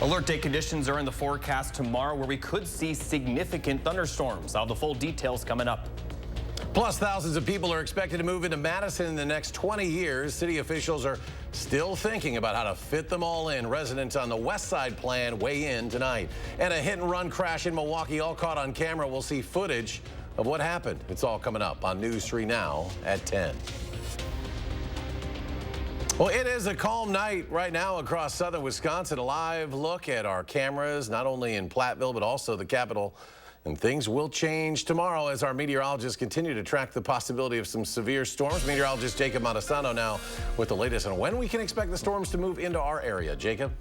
Alert day conditions are in the forecast tomorrow where we could see significant thunderstorms. I'll have the full details coming up. Plus, thousands of people are expected to move into Madison in the next 20 years. City officials are still thinking about how to fit them all in. Residents on the West Side plan weigh in tonight. And a hit-and-run crash in Milwaukee, all caught on camera. We'll see footage of what happened. It's all coming up on News 3 Now at 10. Well, it is a calm night right now across southern Wisconsin. A live look at our cameras, not only in Platteville, but also the capital. And things will change tomorrow as our meteorologists continue to track the possibility of some severe storms. Meteorologist Jacob Madison now with the latest on when we can expect the storms to move into our area. Jacob?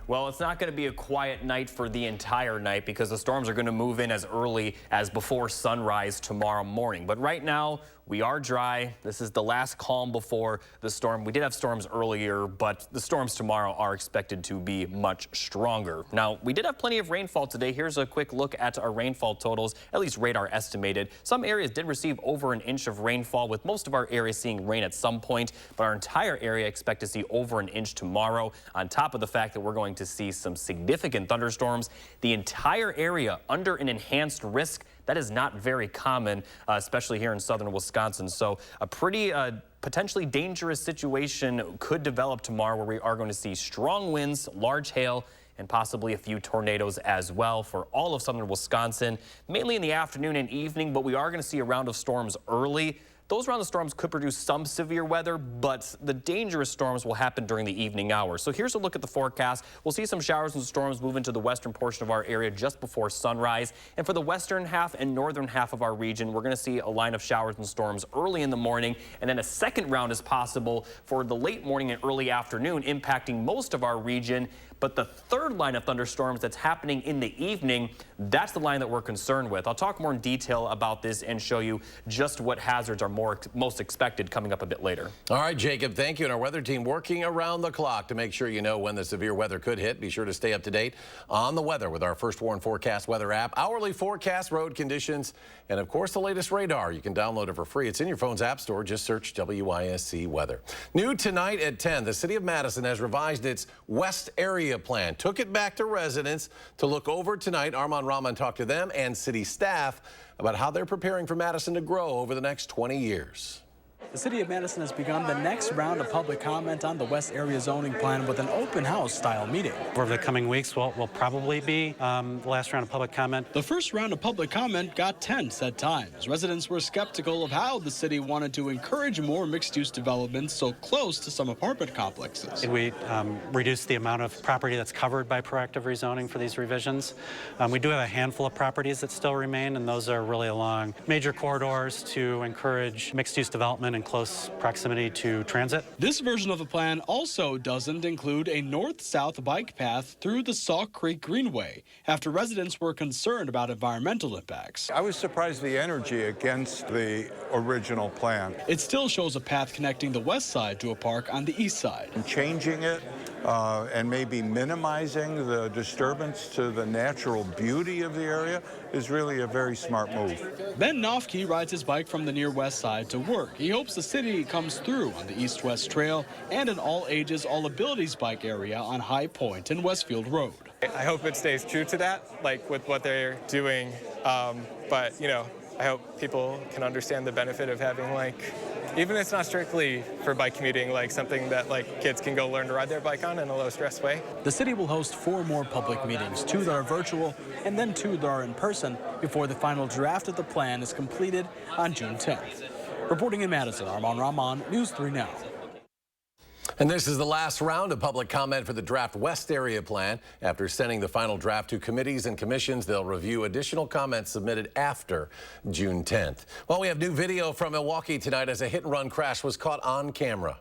Well, it's not going to be a quiet night for the entire night because the storms are going to move in as early as before sunrise tomorrow morning. But right now, we are dry. This is the last calm before the storm. We did have storms earlier, but the storms tomorrow are expected to be much stronger. Now, we did have plenty of rainfall today. Here's a quick look at our rainfall totals, at least radar estimated. Some areas did receive over an inch of rainfall, with most of our areas seeing rain at some point, but our entire area expect to see over an inch tomorrow, on top of the fact that we're going to see some significant thunderstorms. The entire area under an enhanced risk. That is not very common, especially here in southern Wisconsin. So a pretty potentially dangerous situation could develop tomorrow where we are going to see strong winds, large hail, and possibly a few tornadoes as well for all of southern Wisconsin, mainly in the afternoon and evening, but we are going to see a round of storms early. Those round of storms could produce some severe weather, but the dangerous storms will happen during the evening hours. So here's a look at the forecast. We'll see some showers and storms move into the western portion of our area just before sunrise. And for the western half and northern half of our region, we're going to see a line of showers and storms early in the morning, and then a second round is possible for the late morning and early afternoon, impacting most of our region. But the third line of thunderstorms that's happening in the evening, that's the line that we're concerned with. I'll talk more in detail about this and show you just what hazards are most expected coming up a bit later. All right, Jacob, thank you. And our weather team working around the clock to make sure you know when the severe weather could hit. Be sure to stay up to date on the weather with our First Warn Forecast weather app, hourly forecast, road conditions, and of course the latest radar. You can download it for free. It's in your phone's app store. Just search WISC weather. New tonight at 10, the city of Madison has revised its West area plan. Took it back to residents to look over tonight. Armand Rahman talked to them and city staff about how they're preparing for Madison to grow over the next 20 years. The city of Madison has begun the next round of public comment on the West Area zoning plan with an open house style meeting. Over the coming weeks will probably be the last round of public comment. The first round of public comment got tense at times. Residents were skeptical of how the city wanted to encourage more mixed-use developments so close to some apartment complexes. We reduced the amount of property that's covered by proactive rezoning for these revisions. We do have a handful of properties that still remain, and those are really along major corridors to encourage mixed-use development in close proximity to transit. This version of the plan also doesn't include a north-south bike path through the Sauk Creek Greenway after residents were concerned about environmental impacts. I was surprised the energy against the original plan. It still shows a path connecting the west side to a park on the east side. Changing it and maybe minimizing the disturbance to the natural beauty of the area is really a very smart move. Ben Nofke rides his bike from the near west side to work. He hopes the city comes through on the east-west trail and an all-ages, all-abilities bike area on High Point and Westfield Road. I hope it stays true to that, like with what they're doing, but you know, I hope people can understand the benefit of having, like, even if it's not strictly for bike commuting, like something that like kids can go learn to ride their bike on in a low-stress way. The city will host 4 more public meetings, 2 that are virtual and then 2 that are in person before the final draft of the plan is completed on June 10th. Reporting in Madison, Armand Rahman, News 3 Now. And this is the last round of public comment for the draft West Area plan. After sending the final draft to committees and commissions, they'll review additional comments submitted after June 10th. Well, we have new video from Milwaukee tonight as a hit-and-run crash was caught on camera.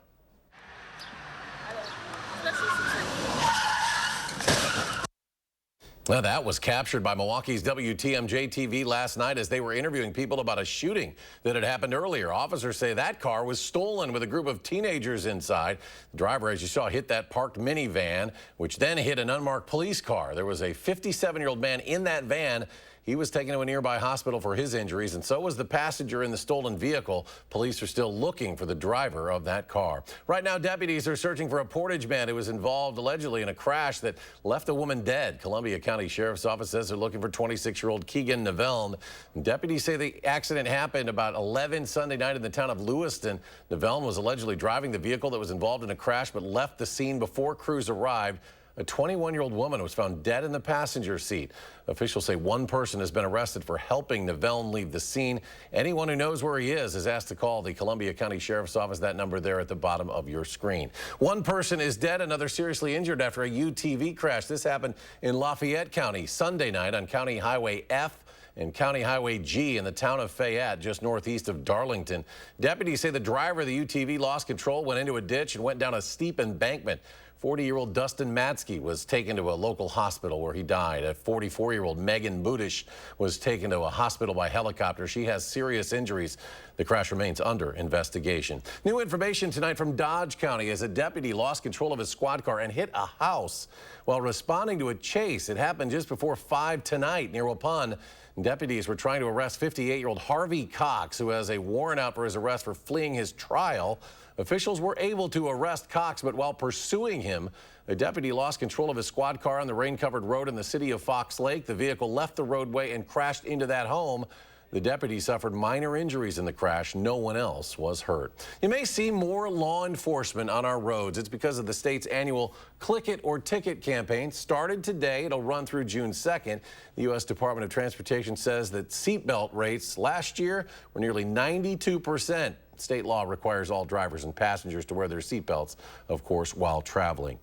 Well, that was captured by Milwaukee's WTMJ-TV last night as they were interviewing people about a shooting that had happened earlier. Officers say that car was stolen with a group of teenagers inside. The driver, as you saw, hit that parked minivan, which then hit an unmarked police car. There was a 57-year-old man in that van. He He was taken to a nearby hospital for his injuries, and so was the passenger in the stolen vehicle. Police are still looking for the driver of that car. Right now, deputies are searching for a Portage man who was involved allegedly in a crash that left a woman dead. Columbia County Sheriff's Office says they're looking for 26-year-old Keegan Nevelde. Deputies say the accident happened about 11 Sunday night in the town of Lewiston. Nevelde was allegedly driving the vehicle that was involved in a crash but left the scene before crews arrived. A 21-year-old woman was found dead in the passenger seat. Officials say one person has been arrested for helping Nevelde leave the scene. Anyone who knows where he is asked to call the Columbia County Sheriff's Office. That number there at the bottom of your screen. One person is dead, another seriously injured after a UTV crash. This happened in Lafayette County Sunday night on County Highway F and County Highway G in the town of Fayette, just northeast of Darlington. Deputies say the driver of the UTV lost control, went into a ditch, and went down a steep embankment. 40-year-old Dustin Matsky was taken to a local hospital where he died. A 44-year-old Megan Budish was taken to a hospital by helicopter. She has serious injuries. The crash remains under investigation. New information tonight from Dodge County as a deputy lost control of his squad car and hit a house while responding to a chase. It happened just before 5 tonight near Waupun. Deputies were trying to arrest 58-year-old Harvey Cox, who has a warrant out for his arrest for fleeing his trial. Officials were able to arrest Cox, but while pursuing him, a deputy lost control of his squad car on the rain-covered road in the city of Fox Lake. The vehicle left the roadway and crashed into that home. The deputy suffered minor injuries in the crash. No one else was hurt. You may see more law enforcement on our roads. It's because of the state's annual Click It or Ticket campaign. Started today. It'll run through June 2nd. The U.S. Department of Transportation says that seatbelt rates last year were nearly 92%. State law requires all drivers and passengers to wear their seatbelts, of course, while traveling.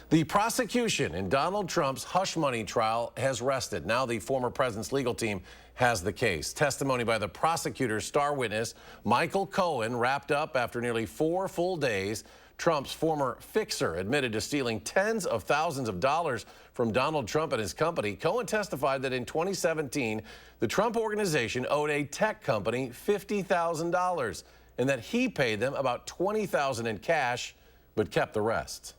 The prosecution in Donald Trump's hush money trial has rested. Now the former president's legal team has the case. Testimony by the prosecutor's star witness, Michael Cohen, wrapped up after nearly 4 full days. Trump's former fixer admitted to stealing tens of thousands of dollars from Donald Trump and his company. Cohen testified that in 2017, the Trump organization owed a tech company $50,000 and that he paid them about $20,000 in cash, but kept the rest.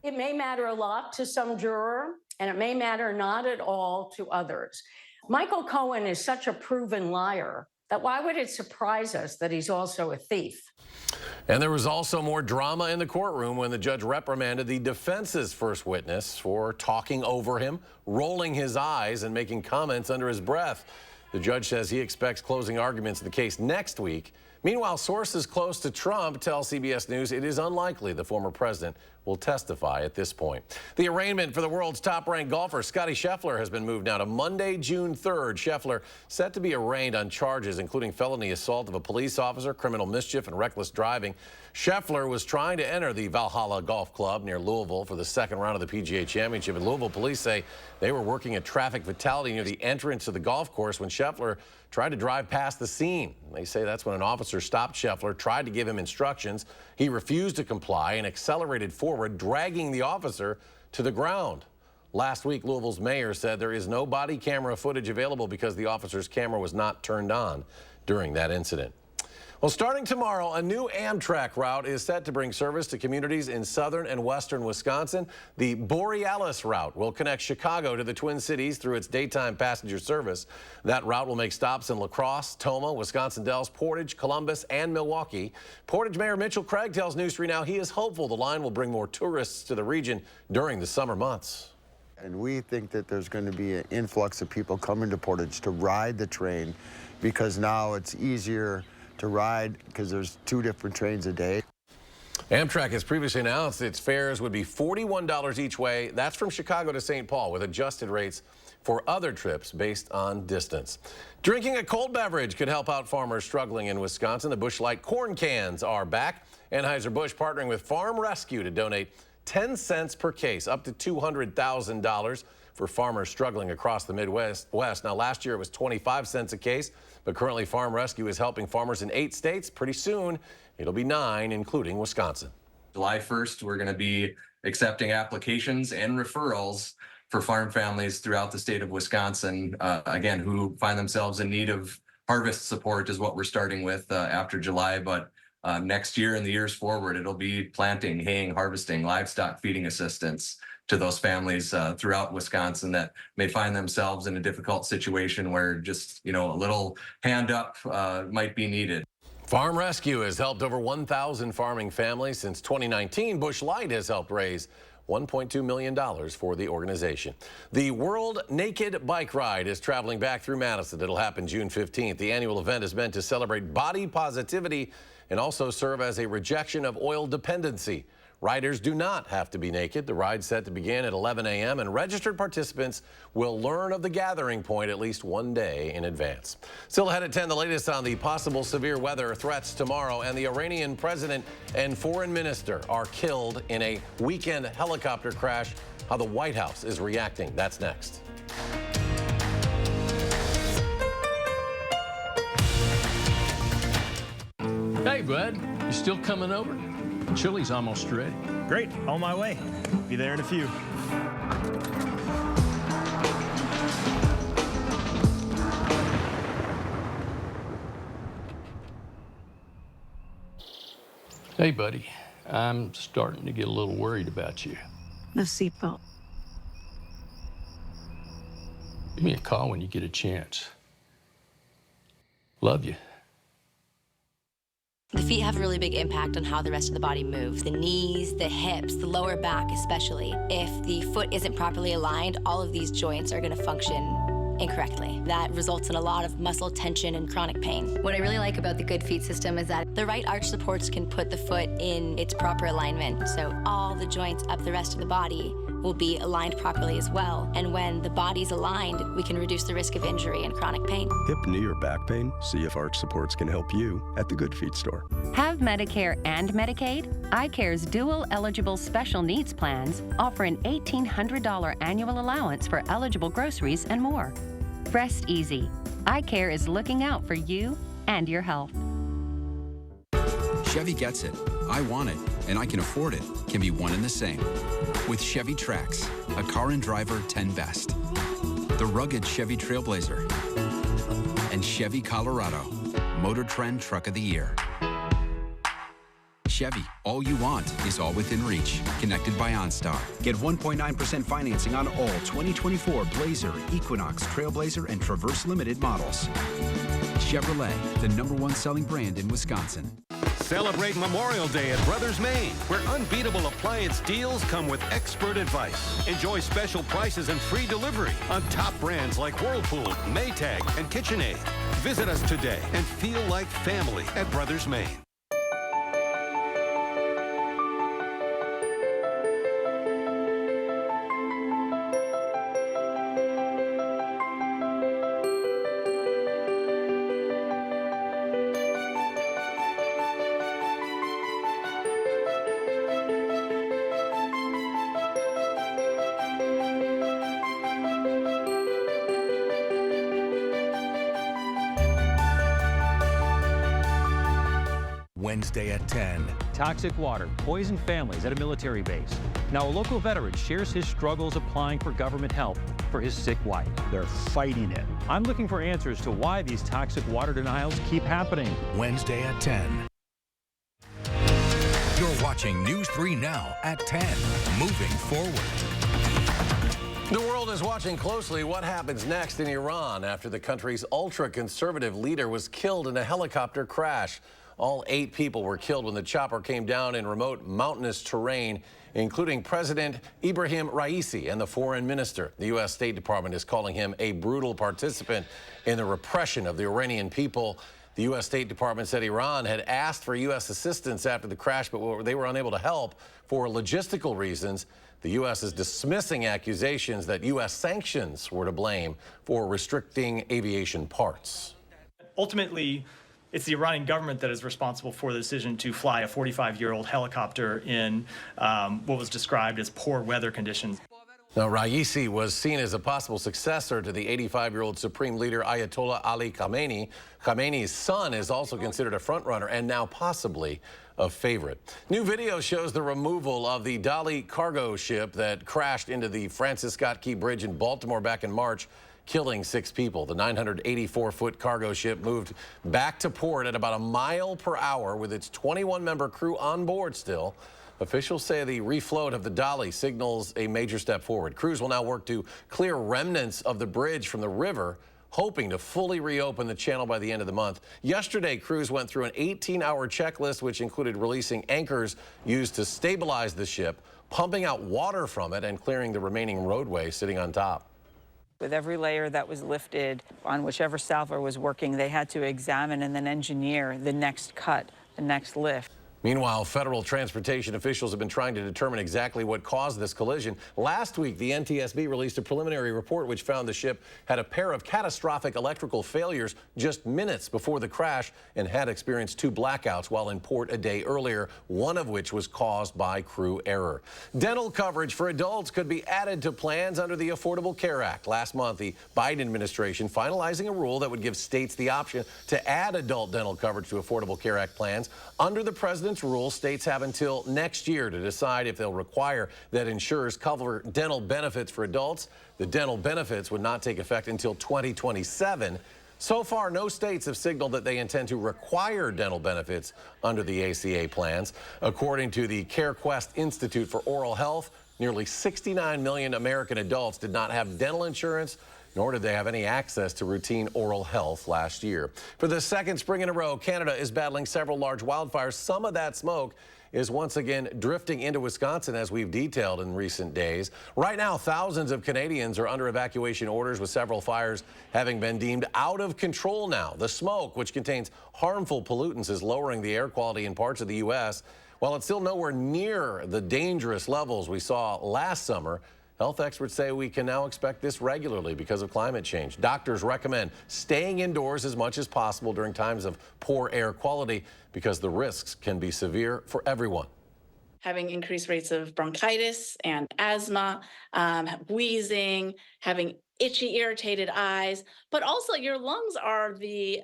It may matter a lot to some juror, and it may matter not at all to others. Michael Cohen is such a proven liar that why would it surprise us that he's also a thief? And there was also more drama in the courtroom when the judge reprimanded the defense's first witness for talking over him, rolling his eyes, and making comments under his breath. The judge says he expects closing arguments in the case next week. Meanwhile, sources close to Trump tell CBS News it is unlikely the former president will testify at this point. The arraignment for the world's top-ranked golfer, Scottie Scheffler, has been moved now to Monday, June 3rd. Scheffler set to be arraigned on charges including felony assault of a police officer, criminal mischief, and reckless driving. Scheffler was trying to enter the Valhalla Golf Club near Louisville for the second round of the PGA Championship. And Louisville police say they were working a traffic fatality near the entrance to the golf course when Scheffler tried to drive past the scene. They say that's when an officer stopped Scheffler, tried to give him instructions. He refused to comply and accelerated forward, dragging the officer to the ground. Last week, Louisville's mayor said there is no body camera footage available because the officer's camera was not turned on during that incident. Well, starting tomorrow, a new Amtrak route is set to bring service to communities in southern and western Wisconsin. The Borealis route will connect Chicago to the Twin Cities through its daytime passenger service. That route will make stops in La Crosse, Tomah, Wisconsin Dells, Portage, Columbus, and Milwaukee. Portage Mayor Mitchell Craig tells News 3 Now he is hopeful the line will bring more tourists to the region during the summer months. And we think that there's going to be an influx of people coming to Portage to ride the train because now it's easier to ride because there's 2 different trains a day. Amtrak has previously announced its fares would be $41 each way. That's from Chicago to St. Paul, with adjusted rates for other trips based on distance. Drinking a cold beverage could help out farmers struggling in Wisconsin. The Busch Light corn cans are back. Anheuser-Busch partnering with Farm Rescue to donate 10 cents per case, up to $200,000 for farmers struggling across the Midwest. Now, last year it was 25 cents a case, but currently Farm Rescue is helping farmers in 8 states. Pretty soon, it'll be 9, including Wisconsin. July 1st, we're going to be accepting applications and referrals for farm families throughout the state of Wisconsin, again, who find themselves in need of harvest support is what we're starting with after July. But Next year and the years forward, it'll be planting, haying, harvesting, livestock feeding assistance to those families throughout Wisconsin that may find themselves in a difficult situation where just, a little hand up might be needed. Farm Rescue has helped over 1,000 farming families since 2019. Busch Light has helped raise $1.2 million for the organization. The World Naked Bike Ride is traveling back through Madison. It'll happen June 15th. The annual event is meant to celebrate body positivity and also serve as a rejection of oil dependency. Riders do not have to be naked. The ride's set to begin at 11 a.m. and registered participants will learn of the gathering point at least one day in advance. Still ahead at 10, the latest on the possible severe weather threats tomorrow, and the Iranian president and foreign minister are killed in a weekend helicopter crash. How the White House is reacting. That's next. Hey, bud, you still coming over? Chili's almost ready. Great, on my way. Be there in a few. Hey, buddy, I'm starting to get a little worried about you. No seatbelt. Give me a call when you get a chance. Love you. The feet have a really big impact on how the rest of the body moves. The knees, the hips, the lower back especially. If the foot isn't properly aligned, all of these joints are going to function incorrectly. That results in a lot of muscle tension and chronic pain. What I really like about the Good Feet system is that the right arch supports can put the foot in its proper alignment. So all the joints up the rest of the body will be aligned properly as well. And when the body's aligned, we can reduce the risk of injury and chronic pain. Hip, knee, or back pain? See if Arch Supports can help you at the Good Feet store. Have Medicare and Medicaid? iCare's dual eligible special needs plans offer an $1,800 annual allowance for eligible groceries and more. Rest easy. iCare is looking out for you and your health. Chevy gets it. I want it, and I can afford it can be one and the same. With Chevy Trax, a car and driver 10 best. The rugged Chevy Trailblazer. And Chevy Colorado, Motor Trend Truck of the Year. Chevy, all you want is all within reach. Connected by OnStar. Get 1.9% financing on all 2024 Blazer, Equinox, Trailblazer, and Traverse Limited models. Chevrolet, the #1 selling brand in Wisconsin. Celebrate Memorial Day at Brothers Maine, where unbeatable appliance deals come with expert advice. Enjoy special prices and free delivery on top brands like Whirlpool, Maytag, and KitchenAid. Visit us today and feel like family at Brothers Maine. Wednesday at 10. Toxic water poisoned families at a military base. Now a local veteran shares his struggles applying for government help for his sick wife. They're fighting it. I'm looking for answers to why these toxic water denials keep happening. Wednesday at 10. You're watching News 3 Now at 10. Moving forward. The world is watching closely what happens next in Iran after the country's ultra-conservative leader was killed in a helicopter crash. All 8 people were killed when the chopper came down in remote mountainous terrain, including President Ibrahim Raisi and the foreign minister. The U.S. State Department is calling him a brutal participant in the repression of the Iranian people. The U.S. State Department said Iran had asked for U.S. assistance after the crash, but they were unable to help for logistical reasons. The U.S. is dismissing accusations that U.S. sanctions were to blame for restricting aviation parts. Ultimately, it's the Iranian government that is responsible for the decision to fly a 45-year-old helicopter in what was described as poor weather conditions. Now, Raisi was seen as a possible successor to the 85-year-old Supreme Leader Ayatollah Ali Khamenei. Khamenei's son is also considered a frontrunner and now possibly a favorite. New video shows the removal of the Dali cargo ship that crashed into the Francis Scott Key Bridge in Baltimore back in March. killing 6 people. The 984-foot cargo ship moved back to port at about a mile per hour with its 21-member crew on board still. Officials say the refloat of the Dolly signals a major step forward. Crews will now work to clear remnants of the bridge from the river, hoping to fully reopen the channel by the end of the month. Yesterday, crews went through an 18-hour checklist, which included releasing anchors used to stabilize the ship, pumping out water from it, and clearing the remaining roadway sitting on top. With every layer that was lifted on whichever salvor was working, they had to examine and then engineer the next cut, the next lift. Meanwhile, federal transportation officials have been trying to determine exactly what caused this collision. Last week, the NTSB released a preliminary report which found the ship had a pair of catastrophic electrical failures just minutes before the crash and had experienced 2 blackouts while in port a day earlier, one of which was caused by crew error. Dental coverage for adults could be added to plans under the Affordable Care Act. Last month, the Biden administration finalizing a rule that would give states the option to add adult dental coverage to Affordable Care Act plans. Under the president's rule, states have until next year to decide if they'll require that insurers cover dental benefits for adults. The dental benefits would not take effect until 2027. So far, no states have signaled that they intend to require dental benefits under the ACA plans. According to the CareQuest Institute for Oral Health, nearly 69 million American adults did not have dental insurance, nor did they have any access to routine oral health last year. For the second spring in a row, Canada is battling several large wildfires. Some of that smoke is once again drifting into Wisconsin, as we've detailed in recent days. Right now, thousands of Canadians are under evacuation orders, with several fires having been deemed out of control now. The smoke, which contains harmful pollutants, is lowering the air quality in parts of the U.S. While it's still nowhere near the dangerous levels we saw last summer, health experts say we can now expect this regularly because of climate change. Doctors recommend staying indoors as much as possible during times of poor air quality because the risks can be severe for everyone. Having increased rates of bronchitis and asthma, wheezing, having itchy, irritated eyes, but also your lungs are the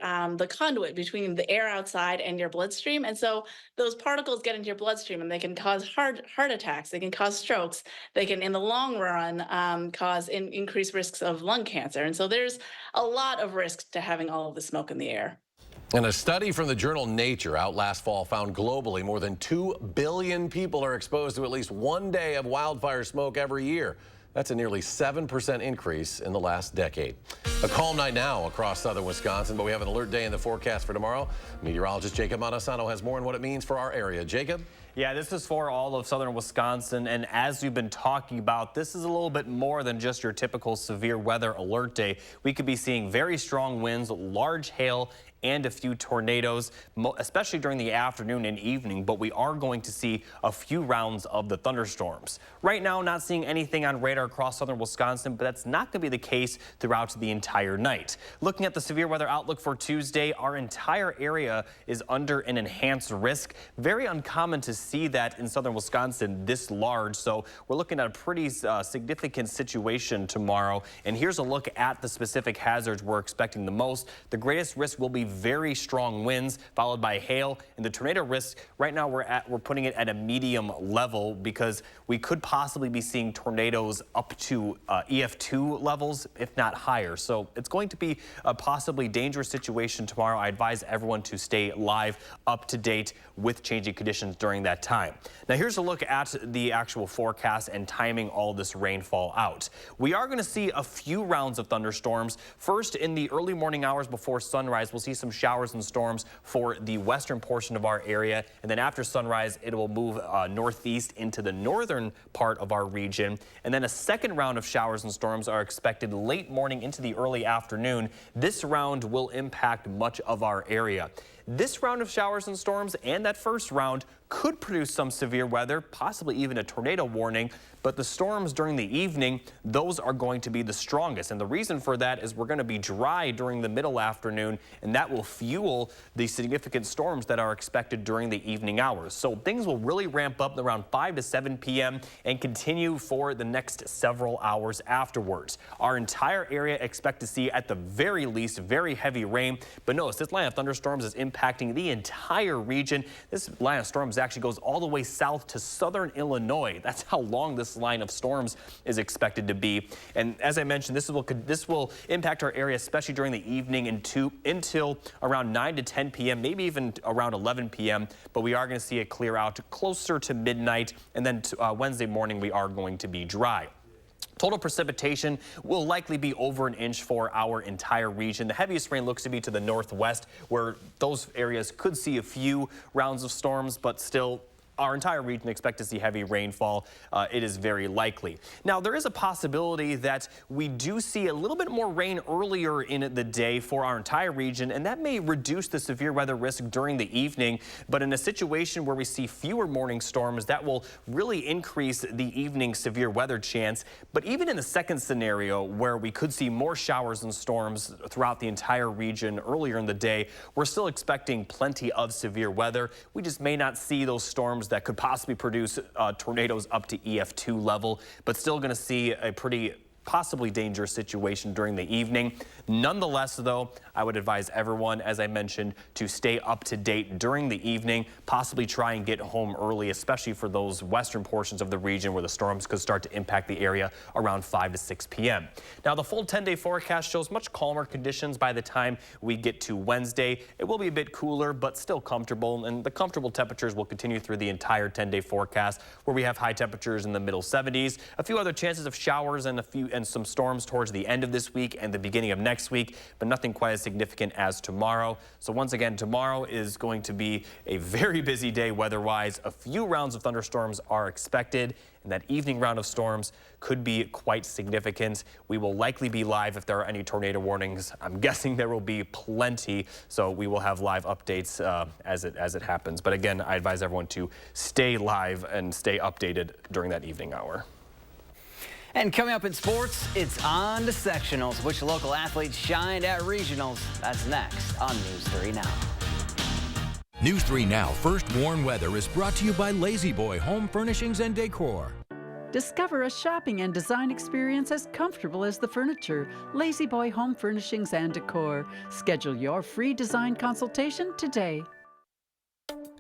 conduit between the air outside and your bloodstream. And so those particles get into your bloodstream and they can cause heart attacks, they can cause strokes, they can, in the long run, cause increased risks of lung cancer. And so there's a lot of risk to having all of the smoke in the air. And a study from the journal Nature out last fall found globally more than 2 billion people are exposed to at least one day of wildfire smoke every year. That's a nearly 7% increase in the last decade. A calm night now across southern Wisconsin, but we have an alert day in the forecast for tomorrow. Meteorologist Jacob Madison has more on what it means for our area. Jacob? Yeah, this is for all of southern Wisconsin, and as we've been talking about, this is a little bit more than just your typical severe weather alert day. We could be seeing very strong winds, large hail, and a few tornadoes, especially during the afternoon and evening, but we are going to see a few rounds of the thunderstorms. Right now, not seeing anything on radar across southern Wisconsin, but that's not going to be the case throughout the entire night. Looking at the severe weather outlook for Tuesday, our entire area is under an enhanced risk. Very uncommon to see that in southern Wisconsin this large, so we're looking at a pretty significant situation tomorrow. And here's a look at the specific hazards we're expecting the most. The greatest risk will be very strong winds followed by hail, and the tornado risk right now we're putting it at a medium level because we could possibly be seeing tornadoes up to EF2 levels, if not higher. So it's going to be a possibly dangerous situation tomorrow. I advise everyone to stay live, up to date with changing conditions during that time. Now here's a look at the actual forecast and timing all this rainfall out. We are going to see a few rounds of thunderstorms. First, in the early morning hours before sunrise, we'll see some showers and storms for the western portion of our area, and then after sunrise it will move northeast into the northern part of our region, and then a second round of showers and storms are expected late morning into the early afternoon. This round will impact much of our area. This round of showers and storms and that first round could produce some severe weather, possibly even a tornado warning, but the storms during the evening, those are going to be the strongest. And the reason for that is we're going to be dry during the middle afternoon, and that will fuel the significant storms that are expected during the evening hours. So things will really ramp up around 5 to 7 p.m. and continue for the next several hours afterwards. Our entire area expect to see at the very least very heavy rain, but notice this line of thunderstorms is impacting impacting the entire region. This line of storms actually goes all the way south to southern Illinois. That's how long this line of storms is expected to be. And as I mentioned, this will impact our area, especially during the evening until around 9 to 10 p.m., maybe even around 11 p.m. But we are going to see it clear out closer to midnight, and then Wednesday morning we are going to be dry. Total precipitation will likely be over 1 inch for our entire region. The heaviest rain looks to be to the northwest, where those areas could see a few rounds of storms, but still our entire region expect to see heavy rainfall. It is very likely. Now, there is a possibility that we do see a little bit more rain earlier in the day for our entire region, and that may reduce the severe weather risk during the evening. But in a situation where we see fewer morning storms, that will really increase the evening severe weather chance. But even in the second scenario, where we could see more showers and storms throughout the entire region earlier in the day, we're still expecting plenty of severe weather. We just may not see those storms that could possibly produce tornadoes up to EF2 level, but still going to see a pretty possibly dangerous situation during the evening. Nonetheless, though, I would advise everyone, as I mentioned, to stay up to date during the evening, possibly try and get home early, especially for those western portions of the region where the storms could start to impact the area around 5 to 6 p.m. Now, the full 10-day forecast shows much calmer conditions by the time we get to Wednesday. It will be a bit cooler, but still comfortable, and the comfortable temperatures will continue through the entire 10-day forecast, where we have high temperatures in the middle 70s, a few other chances of showers and some storms towards the end of this week and the beginning of next week, but nothing quite as significant as tomorrow. So once again, tomorrow is going to be a very busy day weather-wise. A few rounds of thunderstorms are expected, and that evening round of storms could be quite significant. We will likely be live if there are any tornado warnings. I'm guessing there will be plenty, so we will have live updates as it happens. But again, I advise everyone to stay live and stay updated during that evening hour. And coming up in sports, it's on to sectionals. Which local athletes shined at regionals? That's next on News 3 Now. News 3 Now First Warn Weather is brought to you by Lazy Boy Home Furnishings and Decor. Discover a shopping and design experience as comfortable as the furniture. Lazy Boy Home Furnishings and Decor. Schedule your free design consultation today.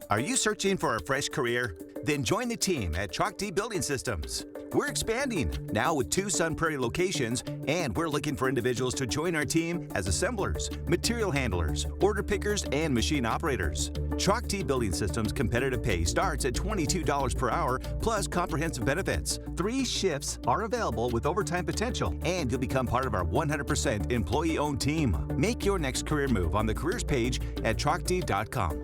Are you searching for a fresh career? Then join the team at Chalk D Building Systems. We're expanding, now with 2 Sun Prairie locations, and we're looking for individuals to join our team as assemblers, material handlers, order pickers, and machine operators. Chalk D Building Systems competitive pay starts at $22 per hour, plus comprehensive benefits. 3 shifts are available with overtime potential, and you'll become part of our 100% employee-owned team. Make your next career move on the careers page at chalkd.com.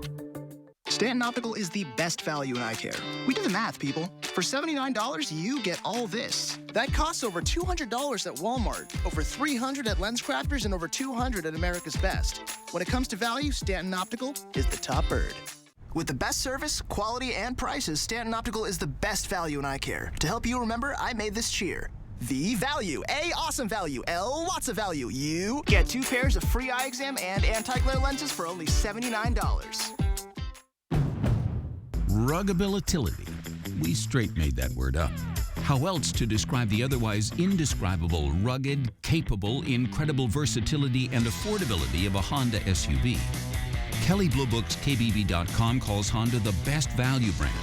Stanton Optical is the best value in eye care. We did the math, people. For $79, you get all this. That costs over $200 at Walmart, over $300 at LensCrafters, and over $200 at America's Best. When it comes to value, Stanton Optical is the top bird. With the best service, quality, and prices, Stanton Optical is the best value in eye care. To help you remember, I made this cheer. V value. A, awesome value. L, lots of value. U, get 2 pairs of free eye exam and anti-glare lenses for only $79. Ruggability. We straight made that word up. How else to describe the otherwise indescribable, rugged, capable, incredible versatility and affordability of a Honda SUV? Kelley Blue Book's KBB.com calls Honda the best value brand.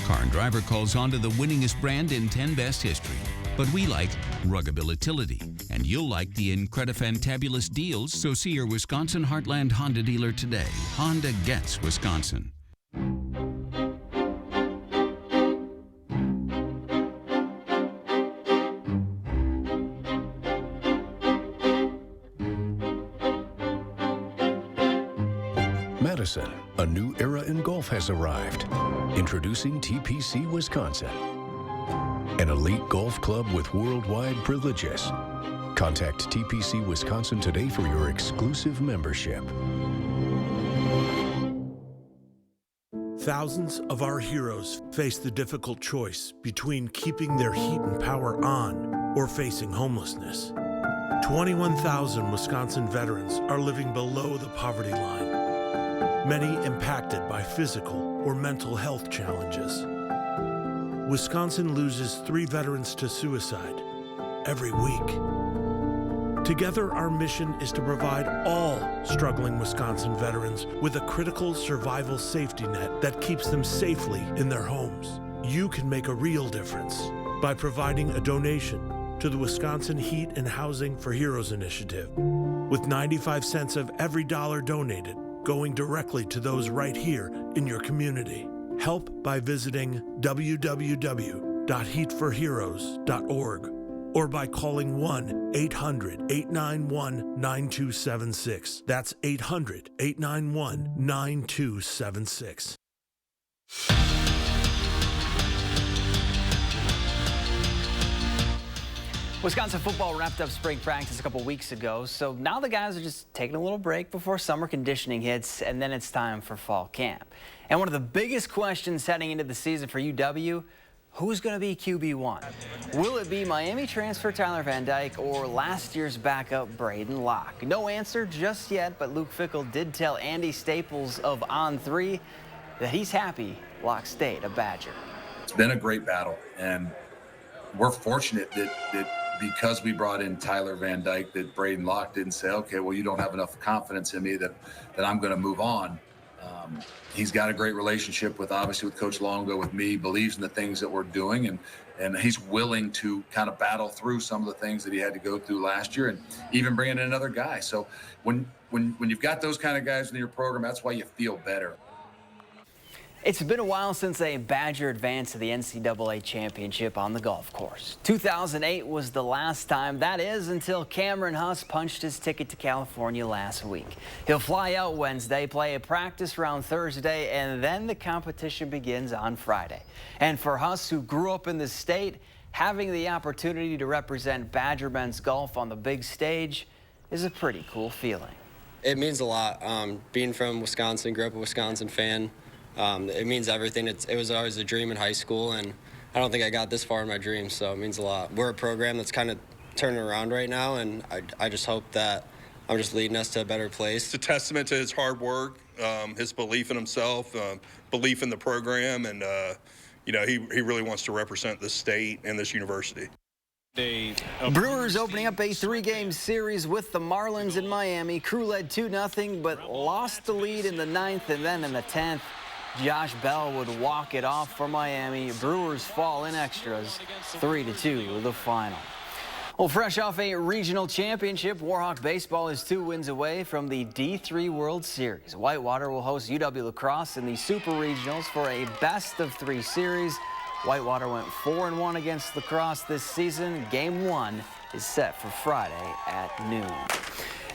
Car and Driver calls Honda the winningest brand in 10 best history. But we like ruggability, and you'll like the incredifantabulous deals, so see your Wisconsin Heartland Honda dealer today. Honda gets Wisconsin. Madison, a new era in golf has arrived. Introducing TPC Wisconsin, an elite golf club with worldwide privileges. Contact TPC Wisconsin today for your exclusive membership. Thousands of our heroes face the difficult choice between keeping their heat and power on or facing homelessness. 21,000 Wisconsin veterans are living below the poverty line, many impacted by physical or mental health challenges. Wisconsin loses 3 veterans to suicide every week. Together, our mission is to provide all struggling Wisconsin veterans with a critical survival safety net that keeps them safely in their homes. You can make a real difference by providing a donation to the Wisconsin Heat and Housing for Heroes initiative, with 95 cents of every dollar donated going directly to those right here in your community. Help by visiting www.heatforheroes.org or by calling 1-800-891-9276. That's 800-891-9276. Wisconsin football wrapped up spring practice a couple weeks ago, so now the guys are just taking a little break before summer conditioning hits, and then it's time for fall camp. And one of the biggest questions heading into the season for UW, who's going to be QB1? Will it be Miami transfer Tyler Van Dyke or last year's backup Braden Locke? No answer just yet, but Luke Fickell did tell Andy Staples of On3 that he's happy Locke stayed a Badger. It's been a great battle, and we're fortunate that because we brought in Tyler Van Dyke, that Braden Locke didn't say, okay, well, you don't have enough confidence in me that I'm going to move on. He's got a great relationship obviously with Coach Longo, with me, believes in the things that we're doing, and he's willing to kind of battle through some of the things that he had to go through last year, and even bringing in another guy. So when you've got those kind of guys in your program, that's why you feel better. It's been a while since a Badger advanced to the NCAA championship on the golf course. 2008 was the last time, that is, until Cameron Huss punched his ticket to California last week. He'll fly out Wednesday, play a practice round Thursday, and then the competition begins on Friday. And for Huss, who grew up in the state, having the opportunity to represent Badger men's golf on the big stage is a pretty cool feeling. It means a lot. Being from Wisconsin, grew up a Wisconsin fan. It means everything. It was always a dream in high school, and I don't think I got this far in my dreams, so it means a lot. We're a program that's kind of turning around right now, and I just hope that I'm just leading us to a better place. It's a testament to his hard work, his belief in himself, belief in the program, and he really wants to represent this state and this university. Brewers opening up a 3-game series with the Marlins in Miami. Crew led 2-0, but lost the lead in the 9th, and then in the 10th. Josh Bell would walk it off for Miami. Brewers fall in extras, 3-2 the final. Well, fresh off a regional championship, Warhawk baseball is 2 wins away from the D3 World Series. Whitewater will host UW La Crosse in the Super Regionals for a best-of-3 series. Whitewater went 4-1 against La Crosse this season. Game 1 is set for Friday at noon.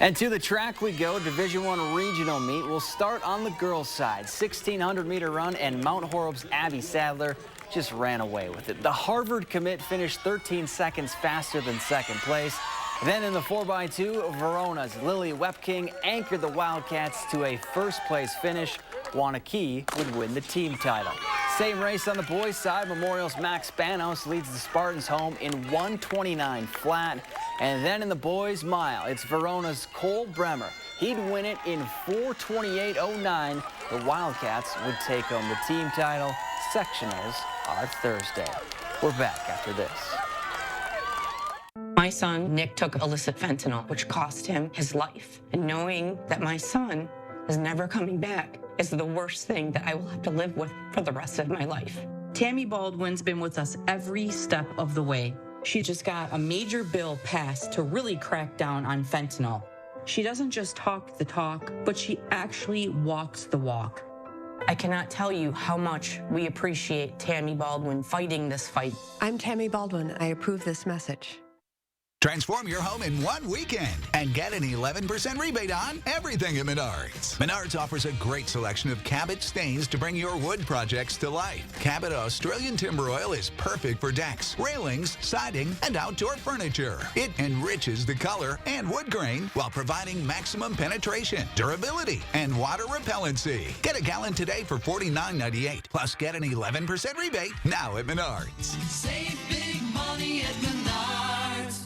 And to the track we go. Division I regional meet will start on the girls' side. 1,600-meter run, and Mount Horeb's Abby Sadler just ran away with it. The Harvard commit finished 13 seconds faster than second place. Then in the 4x2, Verona's Lily Wepking anchored the Wildcats to a first-place finish. Wanakee would win the team title. Same race on the boys' side. Memorial's Max Spanos leads the Spartans home in 1:29 flat. And then in the boys' mile, it's Verona's Cole Bremer. He'd win it in 4:28.09. The Wildcats would take home the team title. Sectionals are Thursday. We're back after this. My son, Nick, took illicit fentanyl, which cost him his life. And knowing that my son is never coming back is the worst thing that I will have to live with for the rest of my life. Tammy Baldwin's been with us every step of the way. She just got a major bill passed to really crack down on fentanyl. She doesn't just talk the talk, but she actually walks the walk. I cannot tell you how much we appreciate Tammy Baldwin fighting this fight. I'm Tammy Baldwin. I approve this message. Transform your home in one weekend and get an 11% rebate on everything at Menards. Menards offers a great selection of Cabot stains to bring your wood projects to life. Cabot Australian Timber Oil is perfect for decks, railings, siding, and outdoor furniture. It enriches the color and wood grain while providing maximum penetration, durability, and water repellency. Get a gallon today for $49.98. Plus, get an 11% rebate now at Menards. Save big money at Menards.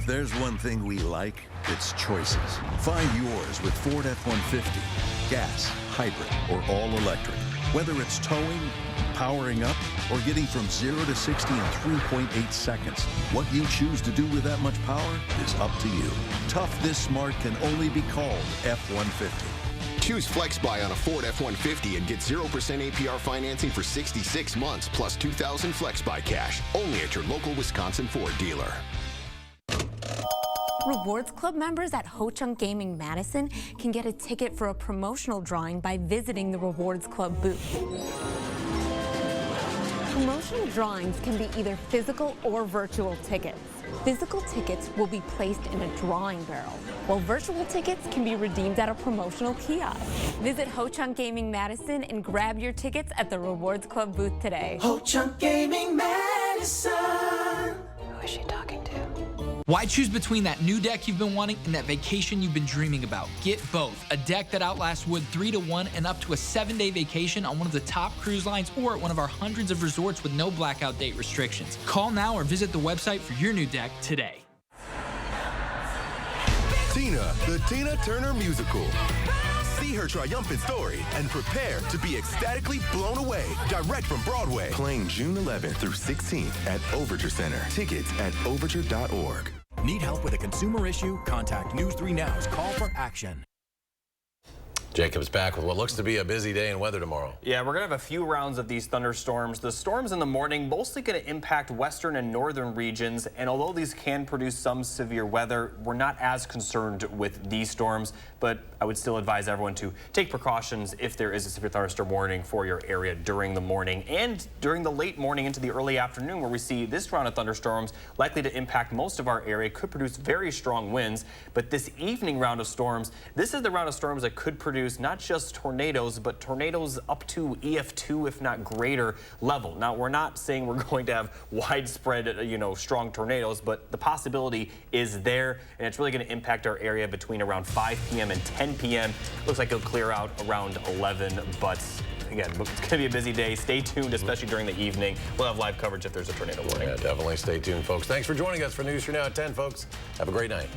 If there's one thing we like, it's choices. Find yours with Ford F-150. Gas, hybrid, or all electric. Whether it's towing, powering up, or getting from 0 to 60 in 3.8 seconds, what you choose to do with that much power is up to you. Tough this smart can only be called F-150. Choose FlexBuy on a Ford F-150 and get 0% APR financing for 66 months plus $2,000 FlexBuy cash. Only at your local Wisconsin Ford dealer. Rewards Club members at Ho Chunk Gaming Madison can get a ticket for a promotional drawing by visiting the Rewards Club booth. Promotional drawings can be either physical or virtual tickets. Physical tickets will be placed in a drawing barrel, while virtual tickets can be redeemed at a promotional kiosk. Visit Ho Chunk Gaming Madison and grab your tickets at the Rewards Club booth today. Ho Chunk Gaming Madison. Who is she talking to? Why choose between that new deck you've been wanting and that vacation you've been dreaming about? Get both. A deck that outlasts wood 3-to-1 and up to a 7-day vacation on one of the top cruise lines or at one of our hundreds of resorts with no blackout date restrictions. Call now or visit the website for your new deck today. Tina, the Tina Turner Musical. See her triumphant story and prepare to be ecstatically blown away. Direct from Broadway. Playing June 11th through 16th at Overture Center. Tickets at overture.org. Need help with a consumer issue? Contact News 3 Now's Call for Action. Jacob's back with what looks to be a busy day in weather tomorrow. Yeah, we're going to have a few rounds of these thunderstorms. The storms in the morning mostly going to impact western and northern regions, and although these can produce some severe weather, we're not as concerned with these storms, but I would still advise everyone to take precautions if there is a severe thunderstorm warning for your area during the morning and during the late morning into the early afternoon, where we see this round of thunderstorms likely to impact most of our area, could produce very strong winds. But this evening round of storms, this is the round of storms that could produce not just tornadoes, but tornadoes up to EF2, if not greater level. Now, we're not saying we're going to have widespread, strong tornadoes, but the possibility is there, and it's really going to impact our area between around 5 p.m. and 10 p.m. Looks like it'll clear out around 11, but again, it's going to be a busy day. Stay tuned, especially during the evening. We'll have live coverage if there's a tornado warning. Yeah, definitely stay tuned, folks. Thanks for joining us for News 3 Now at 10, folks. Have a great night.